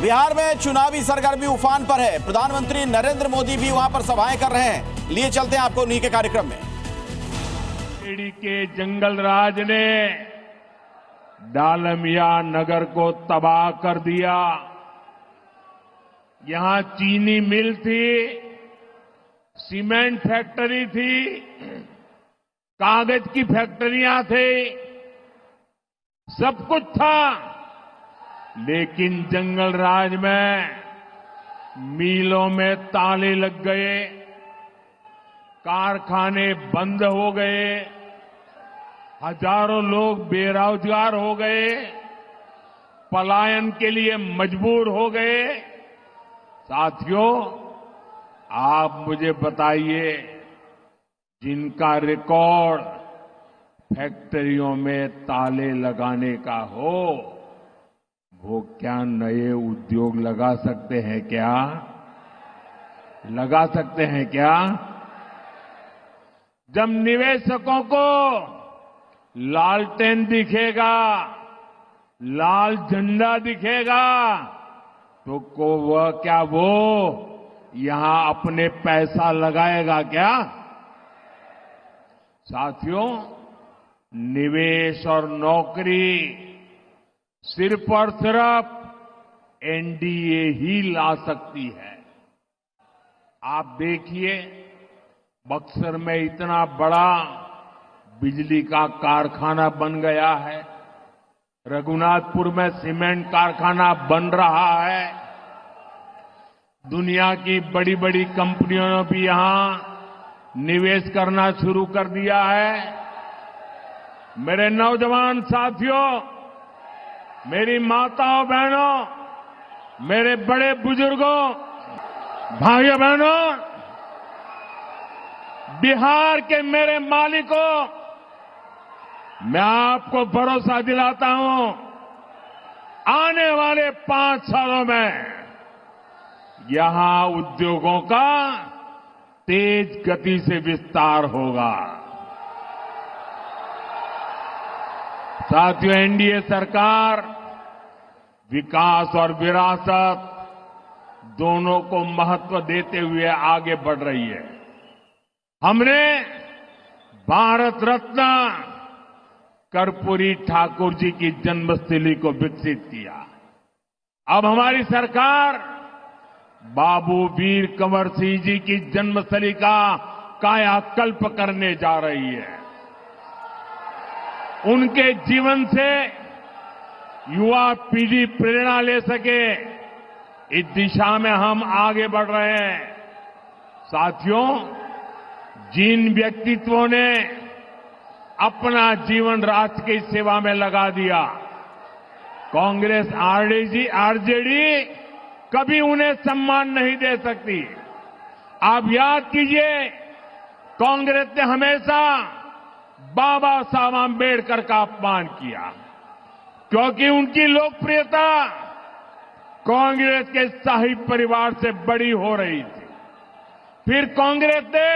बिहार में चुनावी सरगर्मी उफान पर है। प्रधानमंत्री नरेंद्र मोदी भी वहां पर सभाएं कर रहे हैं। लिए चलते हैं आपको उन्हीं के कार्यक्रम में। एडी के जंगल राज ने डालमिया नगर को तबाह कर दिया। यहां चीनी मिल थी, सीमेंट फैक्ट्री थी, कागज की फैक्ट्रियां थी, सब कुछ था। लेकिन जंगल राज में मिलों में ताले लग गए, कारखाने बंद हो गए, हजारों लोग बेरोजगार हो गए, पलायन के लिए मजबूर हो गए। साथियों, आप मुझे बताइए, जिनका रिकॉर्ड फैक्ट्रियों में ताले लगाने का हो, वो क्या नए उद्योग लगा सकते हैं क्या? लगा सकते हैं क्या? जब निवेशकों को लालटेन दिखेगा, लाल झंडा दिखेगा, तो वो यहां अपने पैसा लगाएगा क्या? साथियों, निवेश और नौकरी सिर्फ और सिर्फ एनडीए ही ला सकती है। आप देखिए, बक्सर में इतना बड़ा बिजली का कारखाना बन गया है, रघुनाथपुर में सीमेंट कारखाना बन रहा है, दुनिया की बड़ी बड़ी कंपनियों ने भी यहां निवेश करना शुरू कर दिया है। मेरे नौजवान साथियों, मेरी माताओं बहनों, मेरे बड़े बुजुर्गों, भाइयों बहनों, बिहार के मेरे मालिकों, मैं आपको भरोसा दिलाता हूं, आने वाले 5 सालों में यहां उद्योगों का तेज गति से विस्तार होगा। साथियों, एनडीए सरकार विकास और विरासत दोनों को महत्व देते हुए आगे बढ़ रही है। हमने भारत रत्न कर्पूरी ठाकुर जी की जन्मस्थली को विकसित किया। अब हमारी सरकार बाबू वीर कंवर सिंह जी की जन्मस्थली का कायाकल्प करने जा रही है। उनके जीवन से युवा पीढ़ी प्रेरणा ले सके, इस दिशा में हम आगे बढ़ रहे हैं। साथियों, जिन व्यक्तित्वों ने अपना जीवन राष्ट्र की सेवा में लगा दिया, कांग्रेस आरजेडी कभी उन्हें सम्मान नहीं दे सकती। आप याद कीजिए, कांग्रेस ने हमेशा बाबा साहब आंबेडकर का अपमान किया, क्योंकि उनकी लोकप्रियता कांग्रेस के शाही परिवार से बड़ी हो रही थी। फिर कांग्रेस ने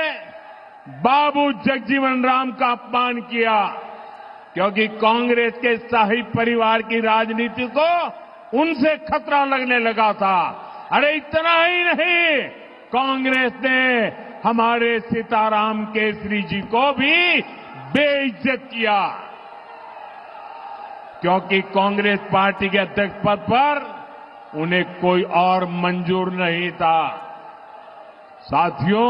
बाबू जगजीवन राम का अपमान किया, क्योंकि कांग्रेस के शाही परिवार की राजनीति को उनसे खतरा लगने लगा था। अरे इतना ही नहीं, कांग्रेस ने हमारे सीताराम केसरी जी को भी बेइज्जत किया, क्योंकि कांग्रेस पार्टी के अध्यक्ष पद पर उन्हें कोई और मंजूर नहीं था। साथियों,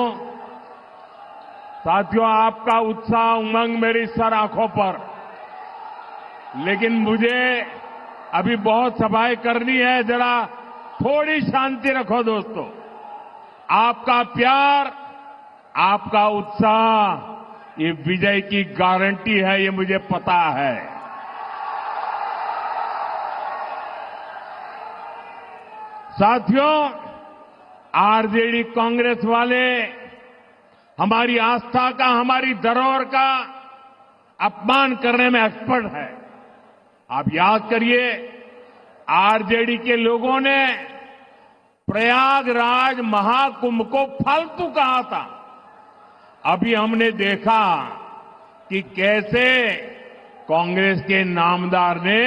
आपका उत्साह उमंग मेरी सर आंखों पर, लेकिन मुझे अभी बहुत सभाएं करनी है। जरा थोड़ी शांति रखो दोस्तों। आपका प्यार, आपका उत्साह ये विजय की गारंटी है, ये मुझे पता है। साथियों, आरजेडी कांग्रेस वाले हमारी आस्था का, हमारी धरोहर का अपमान करने में एक्सपर्ट है। आप याद करिए, आरजेडी के लोगों ने प्रयागराज महाकुंभ को फालतू कहा था। अभी हमने देखा कि कैसे कांग्रेस के नामदार ने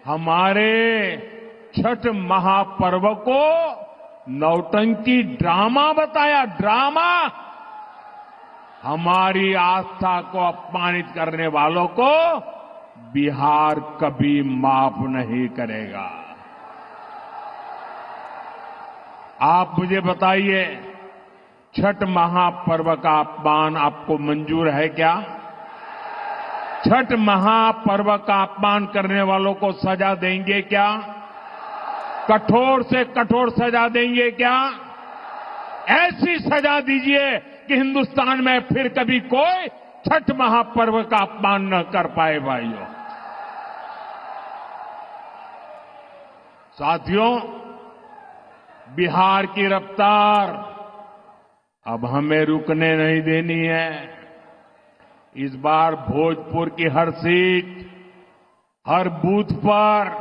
हमारे छठ महापर्व को नौटंकी ड्रामा बताया। ड्रामा। हमारी आस्था को अपमानित करने वालों को बिहार कभी माफ नहीं करेगा। आप मुझे बताइए, छठ महापर्व का अपमान आपको मंजूर है क्या? छठ महापर्व का अपमान करने वालों को सजा देंगे क्या? कठोर से कठोर सजा देंगे क्या? ऐसी सजा दीजिए कि हिंदुस्तान में फिर कभी कोई छठ महापर्व का अपमान न कर पाए। भाइयों, साथियों, बिहार की रफ्तार अब हमें रुकने नहीं देनी है। इस बार भोजपुर की हर सीट, हर बूथ पर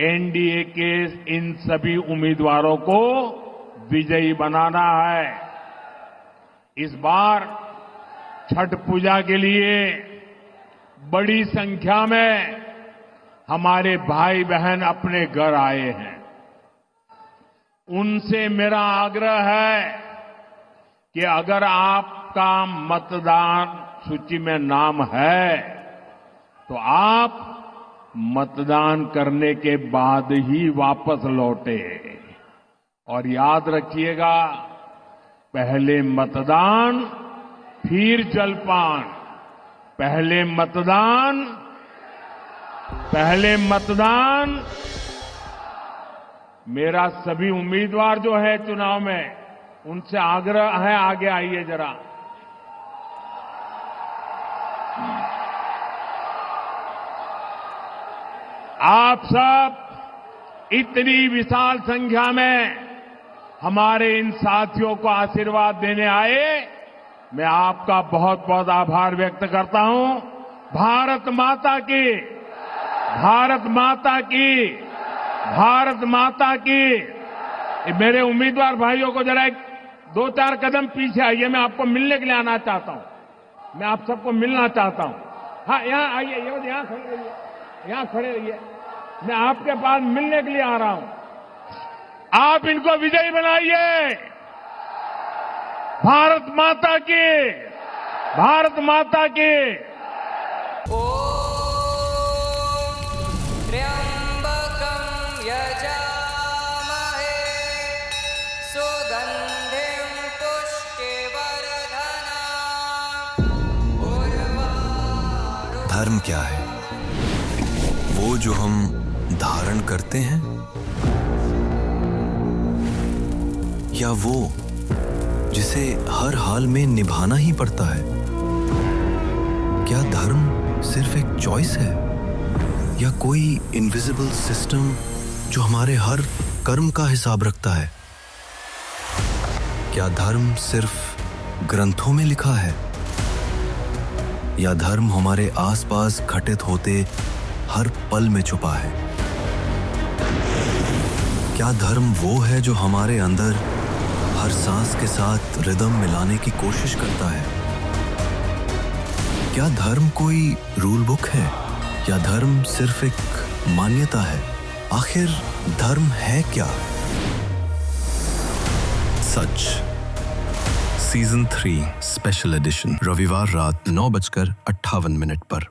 एनडीए के इन सभी उम्मीदवारों को विजयी बनाना है। इस बार छठ पूजा के लिए बड़ी संख्या में हमारे भाई बहन अपने घर आए हैं। उनसे मेरा आग्रह है कि अगर आपका मतदान सूची में नाम है तो आप मतदान करने के बाद ही वापस लौटे। और याद रखिएगा, पहले मतदान फिर जलपान। पहले मतदान। मेरा सभी उम्मीदवार जो है चुनाव में, उनसे आग्रह है, आगे आइए जरा। आप सब इतनी विशाल संख्या में हमारे इन साथियों को आशीर्वाद देने आए, मैं आपका बहुत बहुत आभार व्यक्त करता हूं। भारत माता की, भारत माता की, भारत माता की। मेरे उम्मीदवार भाइयों को जरा एक 2-4 कदम पीछे आइए, मैं आपको मिलने के लिए आना चाहता हूं। मैं आप सबको मिलना चाहता हूं। हाँ, यहां आइए, यहां खड़े रहिए, यहां खड़े रहिए। मैं आपके पास मिलने के लिए आ रहा हूं। आप इनको विजयी बनाइए। भारत माता की, भारत माता की। त्र्यंबकं यजामहे सुगंधिं पुष्टिवर्धनम्। धर्म क्या है? वो जो हम धारण करते हैं, या वो जिसे हर हाल में निभाना ही पड़ता है? क्या धर्म सिर्फ एक चॉइस है, या कोई इनविजिबल सिस्टम जो हमारे हर कर्म का हिसाब रखता है? क्या धर्म सिर्फ ग्रंथों में लिखा है, या धर्म हमारे आसपास घटित होते हर पल में छुपा है? क्या धर्म वो है जो हमारे अंदर हर सांस के साथ रिदम मिलाने की कोशिश करता है? क्या धर्म कोई रूल बुक है, या धर्म सिर्फ एक मान्यता है? आखिर धर्म है क्या? सच सीजन 3 स्पेशल एडिशन, रविवार रात 9:58 पर।